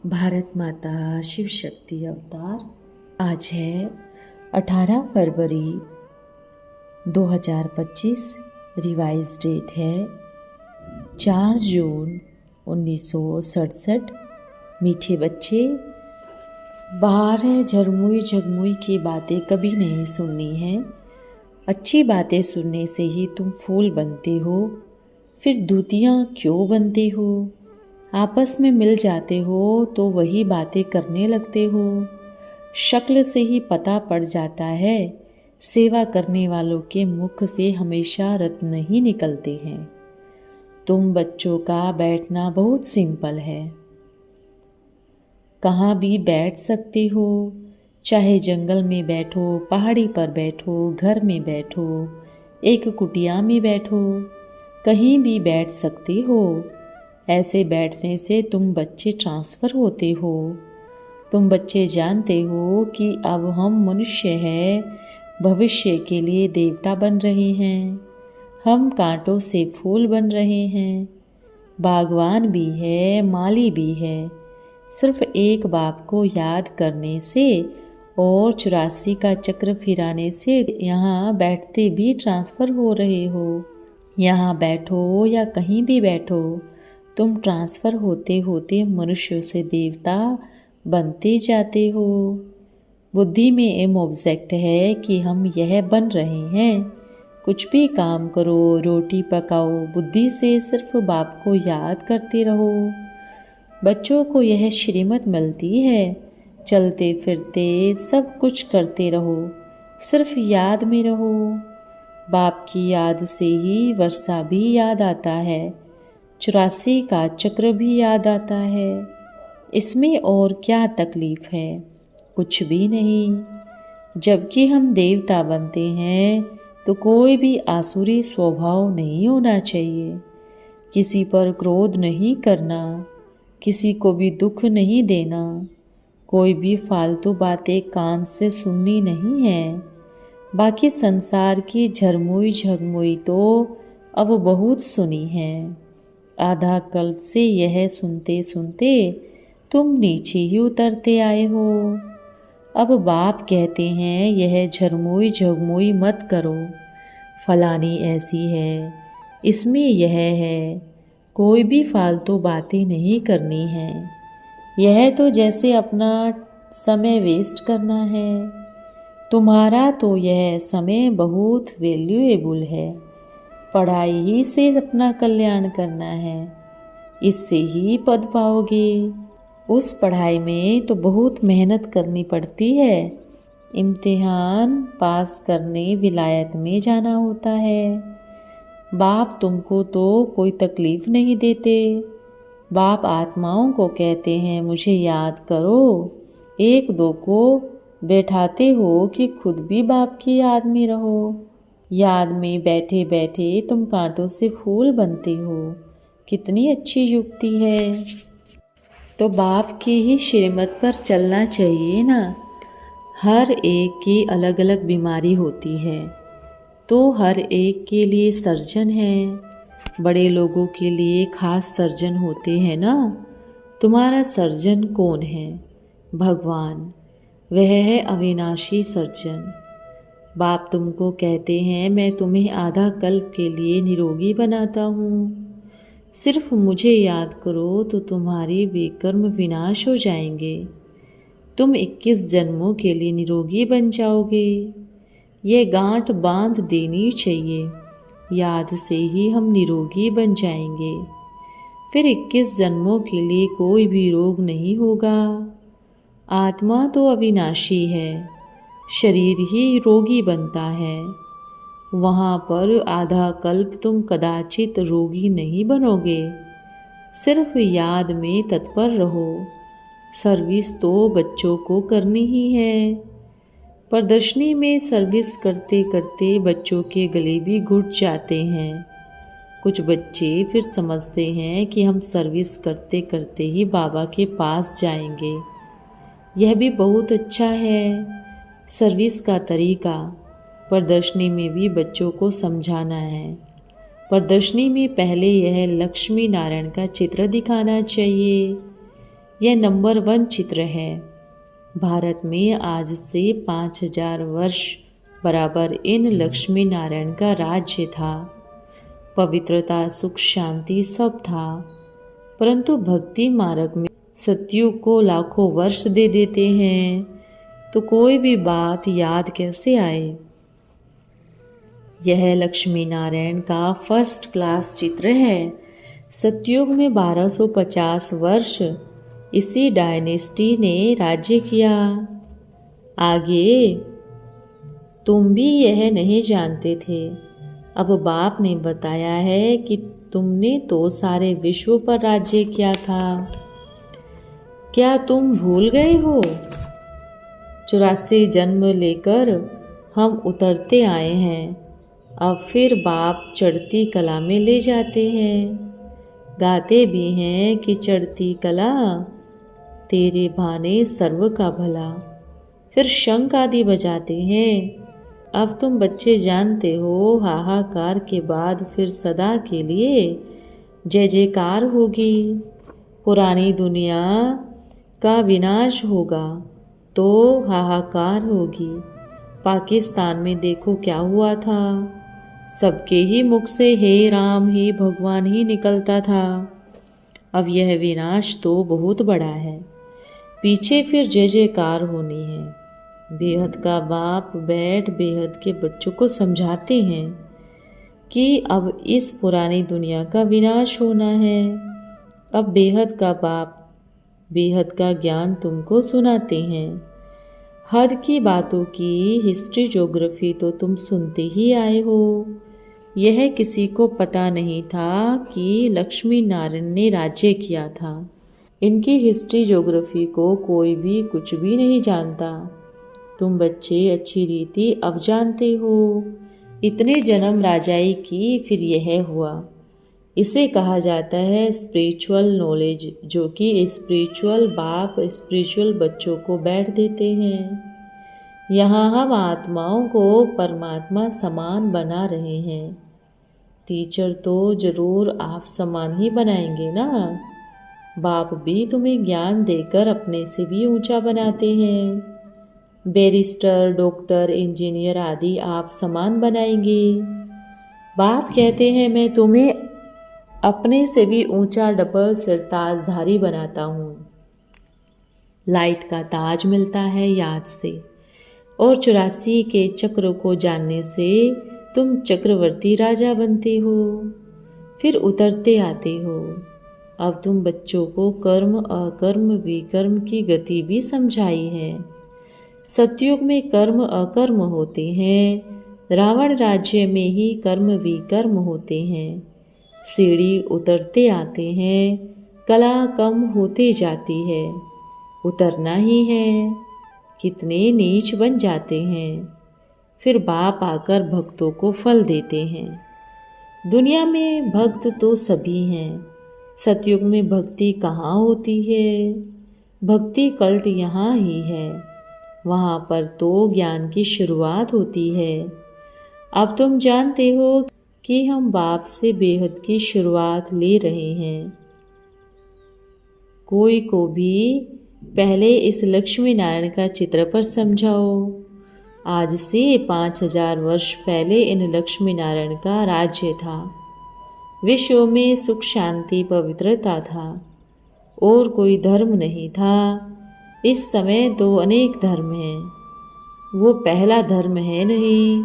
भारत माता शिव शक्ति अवतार। आज है 18 फरवरी 2025। रिवाइज डेट है 4 जून 1967। मीठे बच्चे, बाहर है झरमुई झगमुई की बातें कभी नहीं सुननी है। अच्छी बातें सुनने से ही तुम फूल बनते हो, फिर दूतियाँ क्यों बनते हो? आपस में मिल जाते हो तो वही बातें करने लगते हो। शक्ल से ही पता पड़ जाता है, सेवा करने वालों के मुख से हमेशा रत्न ही निकलते हैं। तुम बच्चों का बैठना बहुत सिंपल है, कहाँ भी बैठ सकते हो, चाहे जंगल में बैठो, पहाड़ी पर बैठो, घर में बैठो, एक कुटिया में बैठो, कहीं भी बैठ सकते हो। ऐसे बैठने से तुम बच्चे ट्रांसफ़र होते हो। तुम बच्चे जानते हो कि अब हम मनुष्य हैं, भविष्य के लिए देवता बन रहे हैं। हम कांटों से फूल बन रहे हैं। बागवान भी है, माली भी है। सिर्फ एक बाप को याद करने से और 84 का चक्र फिराने से यहाँ बैठते भी ट्रांसफ़र हो रहे हो। यहाँ बैठो या कहीं भी बैठो, तुम ट्रांसफ़र होते होते मनुष्य से देवता बनते जाते हो। बुद्धि में एम ऑब्जेक्ट है कि हम यह बन रहे हैं। कुछ भी काम करो, रोटी पकाओ, बुद्धि से सिर्फ बाप को याद करते रहो। बच्चों को यह श्रीमत मिलती है, चलते फिरते सब कुछ करते रहो, सिर्फ याद में रहो। बाप की याद से ही वर्षा भी याद आता है, 84 का चक्र भी याद आता है। इसमें और क्या तकलीफ है? कुछ भी नहीं। जबकि हम देवता बनते हैं तो कोई भी आसुरी स्वभाव नहीं होना चाहिए। किसी पर क्रोध नहीं करना, किसी को भी दुख नहीं देना, कोई भी फालतू बातें कान से सुननी नहीं है। बाकी संसार की झरमुई झगमुई तो अब बहुत सुनी है। आधा कल्प से यह सुनते सुनते तुम नीचे ही उतरते आए हो। अब बाप कहते हैं यह झरमुई झगमुई मत करो, फलानी ऐसी है, इसमें यह है। कोई भी फालतू बातें नहीं करनी है। यह तो जैसे अपना समय वेस्ट करना है। तुम्हारा तो यह समय बहुत वैल्यूएबल है। पढ़ाई ही से अपना कल्याण करना है, इससे ही पद पाओगे। उस पढ़ाई में तो बहुत मेहनत करनी पड़ती है। इम्तिहान पास करने विलायत में जाना होता है। बाप तुमको तो कोई तकलीफ़ नहीं देते। बाप आत्माओं को कहते हैं मुझे याद करो। एक दो को बैठाते हो कि खुद भी बाप की याद में रहो। याद में बैठे बैठे तुम कांटों से फूल बनते हो। कितनी अच्छी युक्ति है। तो बाप की ही श्रीमत पर चलना चाहिए ना। हर एक की अलग अलग बीमारी होती है, तो हर एक के लिए सर्जन है। बड़े लोगों के लिए खास सर्जन होते हैं ना। तुम्हारा सर्जन कौन है? भगवान। वह है अविनाशी सर्जन। बाप तुमको कहते हैं मैं तुम्हें आधा कल्प के लिए निरोगी बनाता हूँ। सिर्फ मुझे याद करो तो तुम्हारे विकर्म विनाश हो जाएंगे। तुम 21 जन्मों के लिए निरोगी बन जाओगे। ये गांठ बांध देनी चाहिए। याद से ही हम निरोगी बन जाएंगे। फिर 21 जन्मों के लिए कोई भी रोग नहीं होगा। आत्मा तो अविनाशी है, शरीर ही रोगी बनता है। वहाँ पर आधा कल्प तुम कदाचित रोगी नहीं बनोगे। सिर्फ याद में तत्पर रहो। सर्विस तो बच्चों को करनी ही है। प्रदर्शनी में सर्विस करते करते बच्चों के गले भी घुट जाते हैं। कुछ बच्चे फिर समझते हैं कि हम सर्विस करते करते ही बाबा के पास जाएंगे। यह भी बहुत अच्छा है सर्विस का तरीका, प्रदर्शनी में भी बच्चों को समझाना है। प्रदर्शनी में पहले यह लक्ष्मी नारायण का चित्र दिखाना चाहिए। यह नंबर 1 चित्र है। भारत में आज से 5000 वर्ष बराबर इन लक्ष्मी नारायण का राज्य था। पवित्रता, सुख, शांति सब था। परंतु भक्ति मार्ग में सतयुग को लाखों वर्ष दे देते हैं, तो कोई भी बात याद कैसे आए। यह लक्ष्मी नारायण का फर्स्ट क्लास चित्र है। सतयुग में 1250 वर्ष इसी डायनेस्टी ने राज्य किया। आगे तुम भी यह नहीं जानते थे। अब बाप ने बताया है कि तुमने तो सारे विश्व पर राज्य किया था। क्या तुम भूल गए हो? 84 जन्म लेकर हम उतरते आए हैं। अब फिर बाप चढ़ती कला में ले जाते हैं। गाते भी हैं कि चढ़ती कला तेरे भाने सर्व का भला। फिर शंख आदि बजाते हैं। अब तुम बच्चे जानते हो, हाहाकार के बाद फिर सदा के लिए जय जयकार होगी। पुरानी दुनिया का विनाश होगा तो हाहाकार होगी। पाकिस्तान में देखो क्या हुआ था। सबके ही मुख से हे राम, हे भगवान ही निकलता था। अब यह विनाश तो बहुत बड़ा है। पीछे फिर जय जयकार होनी है। बेहद का बाप बैठ बेहद के बच्चों को समझाते हैं कि अब इस पुरानी दुनिया का विनाश होना है। अब बेहद का बाप बेहद का ज्ञान तुमको सुनाते हैं। हद की बातों की हिस्ट्री ज्योग्राफी तो तुम सुनते ही आए हो। यह किसी को पता नहीं था कि लक्ष्मी नारायण ने राज्य किया था। इनकी हिस्ट्री ज्योग्राफी को कोई भी कुछ भी नहीं जानता। तुम बच्चे अच्छी रीति अब जानते हो। इतने जन्म राजाई की, फिर यह हुआ। इसे कहा जाता है स्पिरिचुअल नॉलेज, जो कि स्पिरिचुअल बाप स्पिरिचुअल बच्चों को बैठ देते हैं। यहाँ हम आत्माओं को परमात्मा समान बना रहे हैं। टीचर तो जरूर आप समान ही बनाएंगे ना। बाप भी तुम्हें ज्ञान देकर अपने से भी ऊंचा बनाते हैं। बैरिस्टर, डॉक्टर, इंजीनियर आदि आप समान बनाएंगे। बाप कहते हैं मैं तुम्हें अपने से भी ऊंचा डबल सिरताजधारी बनाता हूँ। लाइट का ताज मिलता है याद से, और 84 के चक्र को जानने से तुम चक्रवर्ती राजा बनते हो। फिर उतरते आते हो। अब तुम बच्चों को कर्म अकर्म विकर्म की गति भी समझाई है। सतयुग में कर्म अकर्म होते हैं। रावण राज्य में ही कर्म विकर्म होते हैं। सीढ़ी उतरते आते हैं। कला कम होती जाती है। उतरना ही है। कितने नीच बन जाते हैं। फिर बाप आकर भक्तों को फल देते हैं। दुनिया में भक्त तो सभी हैं। सतयुग में भक्ति कहाँ होती है? भक्ति कल्ट यहाँ ही है। वहाँ पर तो ज्ञान की शुरुआत होती है। अब तुम जानते हो कि हम बाप से बेहद की शुरुआत ले रहे हैं। कोई को भी पहले इस लक्ष्मी नारायण का चित्र पर समझाओ। आज से 5000 वर्ष पहले इन लक्ष्मी नारायण का राज्य था। विश्व में सुख शांति पवित्रता था। और कोई धर्म नहीं था। इस समय तो अनेक धर्म हैं। वो पहला धर्म है नहीं।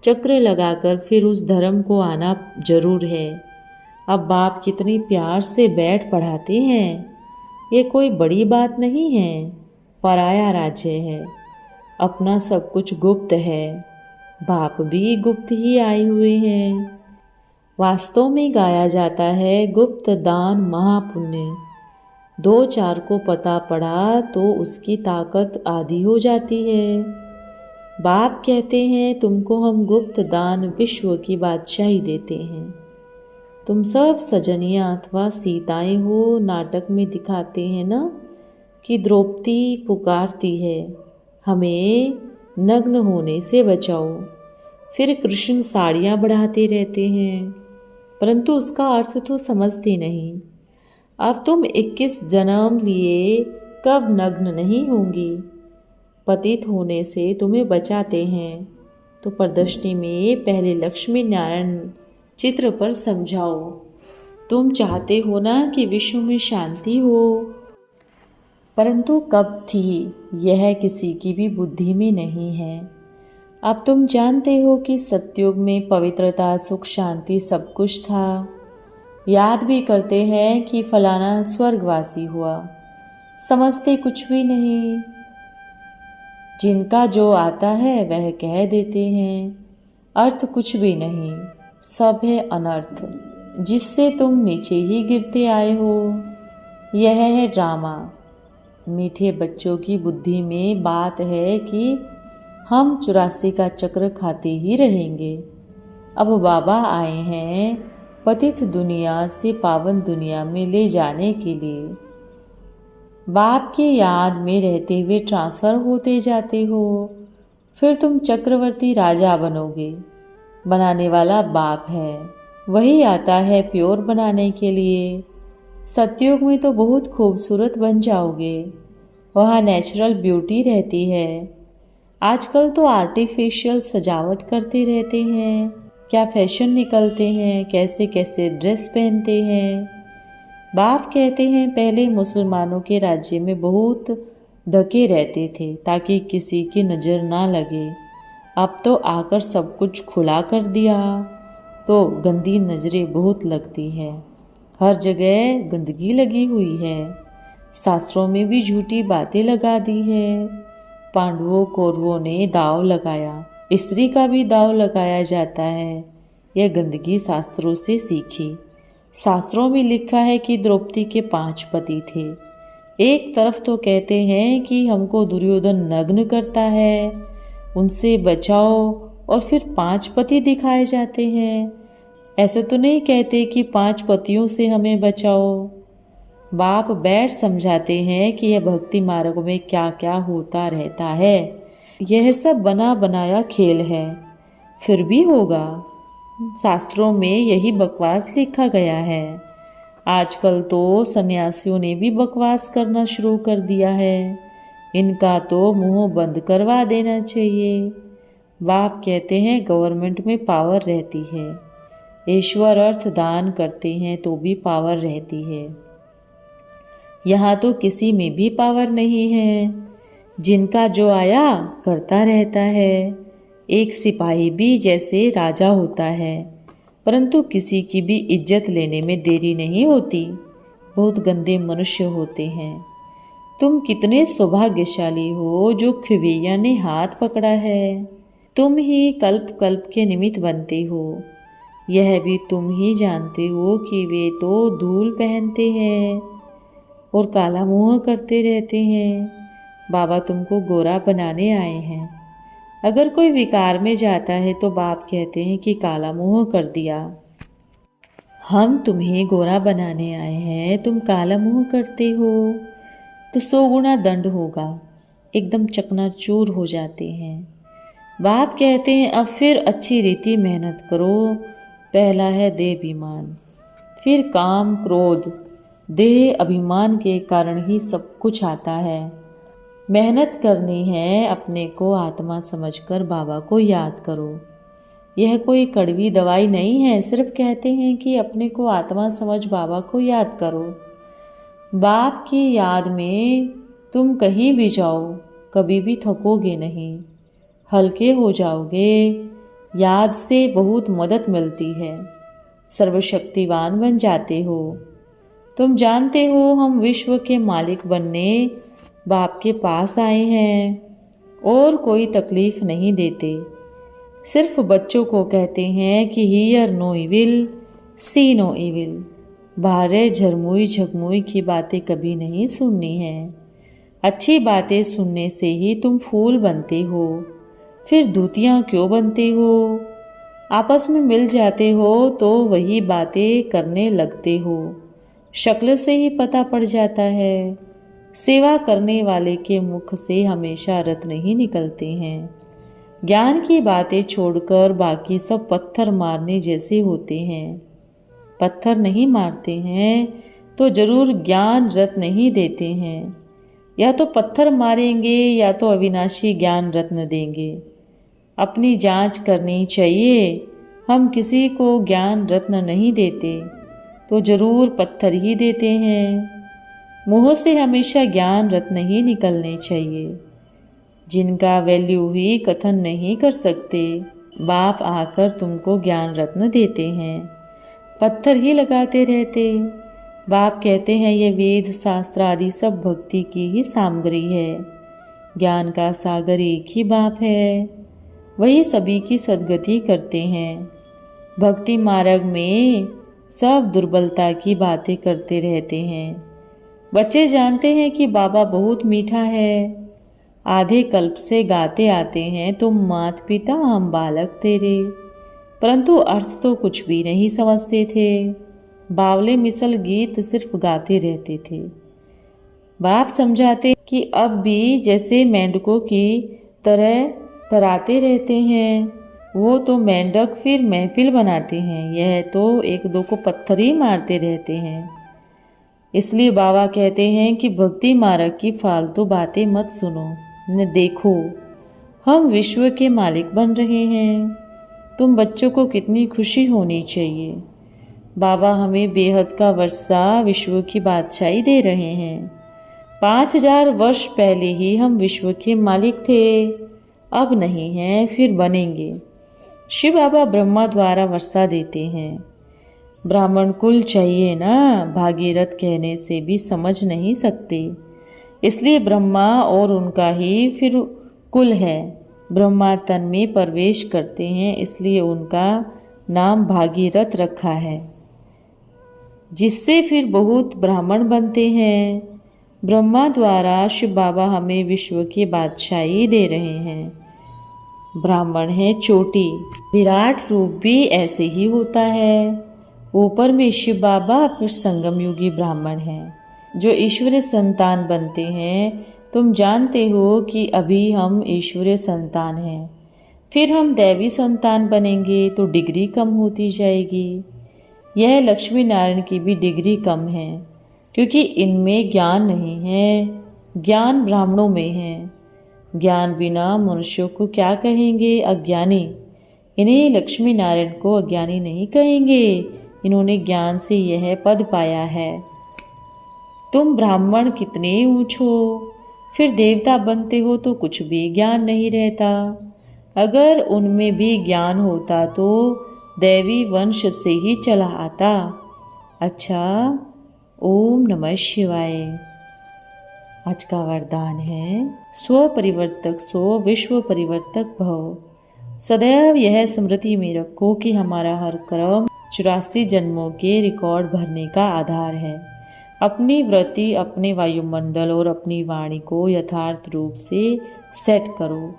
चक्र लगाकर फिर उस धर्म को आना जरूर है। अब बाप कितनी प्यार से बैठ पढ़ाते हैं। ये कोई बड़ी बात नहीं है। पराया राज्य है। अपना सब कुछ गुप्त है। बाप भी गुप्त ही आए हुए हैं। वास्तव में गाया जाता है गुप्त दान महापुण्य। 2-4 को पता पड़ा तो उसकी ताकत आधी हो जाती है। बाप कहते हैं तुमको हम गुप्त दान विश्व की बादशाही देते हैं। तुम सब सजनियाँ अथवा सीताएं हो। नाटक में दिखाते हैं ना कि द्रौपदी पुकारती है हमें नग्न होने से बचाओ। फिर कृष्ण साड़ियाँ बढ़ाते रहते हैं, परंतु उसका अर्थ तो समझते नहीं। अब तुम 21 जन्म लिए कब नग्न नहीं होंगी। पतित होने से तुम्हें बचाते हैं तो प्रदर्शनी में पहले लक्ष्मी नारायण चित्र पर समझाओ। तुम चाहते हो ना कि विश्व में शांति हो, परंतु कब थी यह किसी की भी बुद्धि में नहीं है। अब तुम जानते हो कि सतयुग में पवित्रता, सुख, शांति सब कुछ था। याद भी करते हैं कि फलाना स्वर्गवासी हुआ, समझते कुछ भी नहीं। जिनका जो आता है वह कह देते हैं, अर्थ कुछ भी नहीं, सब है अनर्थ, जिससे तुम नीचे ही गिरते आए हो। यह है ड्रामा। मीठे बच्चों की बुद्धि में बात है कि हम 84 का चक्र खाते ही रहेंगे। अब बाबा आए हैं पतित दुनिया से पावन दुनिया में ले जाने के लिए। बाप की याद में रहते हुए ट्रांसफ़र होते जाते हो, फिर तुम चक्रवर्ती राजा बनोगे। बनाने वाला बाप है, वही आता है प्योर बनाने के लिए। सतयुग में तो बहुत खूबसूरत बन जाओगे, वहाँ नेचुरल ब्यूटी रहती है। आजकल तो आर्टिफिशियल सजावट करते रहते हैं, क्या फैशन निकलते हैं, कैसे कैसे ड्रेस पहनते हैं। बाप कहते हैं पहले मुसलमानों के राज्य में बहुत ढके रहते थे ताकि किसी की नज़र ना लगे। अब तो आकर सब कुछ खुला कर दिया तो गंदी नज़रें बहुत लगती है। हर जगह गंदगी लगी हुई है। शास्त्रों में भी झूठी बातें लगा दी है। पांडवों कौरवों ने दाव लगाया, स्त्री का भी दाव लगाया जाता है। यह गंदगी शास्त्रों से सीखी। शास्त्रों में लिखा है कि द्रौपदी के 5 पति थे। एक तरफ तो कहते हैं कि हमको दुर्योधन नग्न करता है, उनसे बचाओ, और फिर 5 पति दिखाए जाते हैं। ऐसे तो नहीं कहते कि 5 पतियों से हमें बचाओ। बाप बैठ समझाते हैं कि यह भक्ति मार्ग में क्या क्या होता रहता है, यह सब बना बनाया खेल है, फिर भी होगा। शास्त्रों में यही बकवास लिखा गया है। आजकल तो सन्यासियों ने भी बकवास करना शुरू कर दिया है। इनका तो मुंह बंद करवा देना चाहिए। बाप कहते हैं गवर्नमेंट में पावर रहती है, ईश्वर अर्थ दान करते हैं तो भी पावर रहती है। यहाँ तो किसी में भी पावर नहीं है, जिनका जो आया करता रहता है। एक सिपाही भी जैसे राजा होता है, परंतु किसी की भी इज्जत लेने में देरी नहीं होती। बहुत गंदे मनुष्य होते हैं। तुम कितने सौभाग्यशाली हो जो खिवैया ने हाथ पकड़ा है। तुम ही कल्प कल्प के निमित्त बनते हो। यह भी तुम ही जानते हो कि वे तो धूल पहनते हैं और काला मुंह करते रहते हैं। बाबा तुमको गोरा बनाने आए हैं। अगर कोई विकार में जाता है तो बाप कहते हैं कि काला मुंह कर दिया। हम तुम्हें गोरा बनाने आए हैं, तुम काला मुंह करते हो तो 100 गुना दंड होगा। एकदम चकनाचूर हो जाते हैं। बाप कहते हैं अब फिर अच्छी रीति मेहनत करो। पहला है देह अभिमान, फिर काम क्रोध। देह अभिमान के कारण ही सब कुछ आता है। मेहनत करनी है, अपने को आत्मा समझकर बाबा को याद करो। यह कोई कड़वी दवाई नहीं है, सिर्फ कहते हैं कि अपने को आत्मा समझ बाबा को याद करो। बाप की याद में तुम कहीं भी जाओ कभी भी थकोगे नहीं, हल्के हो जाओगे। याद से बहुत मदद मिलती है, सर्वशक्तिवान बन जाते हो। तुम जानते हो हम विश्व के मालिक बनने बाप के पास आए हैं और कोई तकलीफ नहीं देते। सिर्फ बच्चों को कहते हैं कि hear no evil, see no evil. बाहर झरमुई झकमुई की बातें कभी नहीं सुननी है। अच्छी बातें सुनने से ही तुम फूल बनते हो, फिर दूतियाँ क्यों बनते हो। आपस में मिल जाते हो तो वही बातें करने लगते हो। शक्ल से ही पता पड़ जाता है। सेवा करने वाले के मुख से हमेशा रत्न ही निकलते हैं। ज्ञान की बातें छोड़कर बाकी सब पत्थर मारने जैसे होते हैं। पत्थर नहीं मारते हैं तो जरूर ज्ञान रत्न नहीं देते हैं। या तो पत्थर मारेंगे या तो अविनाशी ज्ञान रत्न देंगे। अपनी जांच करनी चाहिए। हम किसी को ज्ञान रत्न नहीं देते तो जरूर पत्थर ही देते हैं। मुंह से हमेशा ज्ञान रत्न ही निकलने चाहिए, जिनका वैल्यू ही कथन नहीं कर सकते। बाप आकर तुमको ज्ञान रत्न देते हैं, पत्थर ही लगाते रहते। बाप कहते हैं ये वेद शास्त्र आदि सब भक्ति की ही सामग्री है। ज्ञान का सागर एक ही बाप है, वही सभी की सद्गति करते हैं। भक्ति मार्ग में सब दुर्बलता की बातें करते रहते हैं। बच्चे जानते हैं कि बाबा बहुत मीठा है। आधे कल्प से गाते आते हैं, तुम मात पिता हम बालक तेरे, परंतु अर्थ तो कुछ भी नहीं समझते थे। बावले मिसल गीत सिर्फ गाते रहते थे। बाप समझाते कि अब भी जैसे मेंढकों की तरह टराते रहते हैं। वो तो मेंढक फिर महफिल बनाते हैं, यह तो एक दो को पत्थर ही मारते रहते हैं। इसलिए बाबा कहते हैं कि भक्ति मार्ग की फालतू बातें मत सुनो, न देखो। हम विश्व के मालिक बन रहे हैं। तुम बच्चों को कितनी खुशी होनी चाहिए। बाबा हमें बेहद का वर्षा विश्व की बादशाही दे रहे हैं। 5000 वर्ष पहले ही हम विश्व के मालिक थे, अब नहीं हैं, फिर बनेंगे। शिव बाबा ब्रह्मा द्वारा वर्षा देते हैं। ब्राह्मण कुल चाहिए ना, भागीरथ कहने से भी समझ नहीं सकते। इसलिए ब्रह्मा और उनका ही फिर कुल है। ब्रह्मा तन में प्रवेश करते हैं, इसलिए उनका नाम भागीरथ रखा है, जिससे फिर बहुत ब्राह्मण बनते हैं। ब्रह्मा द्वारा शिव बाबा हमें विश्व की बादशाही दे रहे हैं। ब्राह्मण है चोटी, विराट रूप भी ऐसे ही होता है। ऊपर में शिव बाबा, फिर संगम युगी ब्राह्मण हैं जो ईश्वरीय संतान बनते हैं। तुम जानते हो कि अभी हम ईश्वरीय संतान हैं, फिर हम दैवी संतान बनेंगे तो डिग्री कम होती जाएगी। यह लक्ष्मी नारायण की भी डिग्री कम है, क्योंकि इनमें ज्ञान नहीं है, ज्ञान ब्राह्मणों में है। ज्ञान बिना मनुष्यों को क्या कहेंगे? अज्ञानी। इन्हें लक्ष्मी नारायण को अज्ञानी नहीं कहेंगे, इन्होंने ज्ञान से यह पद पाया है। तुम ब्राह्मण कितने ऊंच हो, फिर देवता बनते हो तो कुछ भी ज्ञान नहीं रहता। अगर उनमें भी ज्ञान होता तो दैवी वंश से ही चला आता। अच्छा, ओम नमः शिवाय। आज का वरदान है स्व परिवर्तक सो विश्व परिवर्तक भव। सदैव यह स्मृति में रखो कि हमारा हर कर्म 84 जन्मों के रिकॉर्ड भरने का आधार है। अपनी वृत्ति, अपने वायुमंडल और अपनी वाणी को यथार्थ रूप से सेट करो।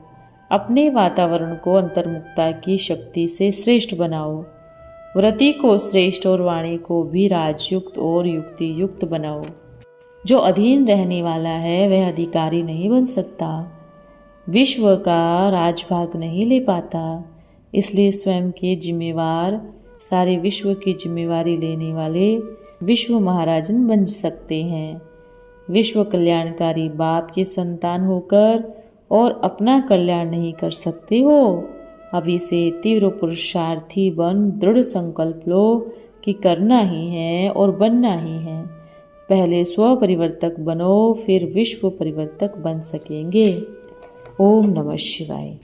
अपने वातावरण को अंतर्मुखता की शक्ति से श्रेष्ठ बनाओ। वृत्ति को श्रेष्ठ और वाणी को भी राजयुक्त और युक्ति युक्त बनाओ। जो अधीन रहने वाला है वह अधिकारी नहीं बन सकता, विश्व का राजभाग नहीं ले पाता। इसलिए स्वयं के जिम्मेवार, सारे विश्व की जिम्मेवारी लेने वाले विश्व महाराजन बन सकते हैं। विश्व कल्याणकारी बाप के संतान होकर और अपना कल्याण नहीं कर सकते हो, अभी से तीव्र पुरुषार्थी बन दृढ़ संकल्प लो कि करना ही है और बनना ही है। पहले स्व परिवर्तक बनो, फिर विश्व परिवर्तक बन सकेंगे। ओम नमः शिवाय।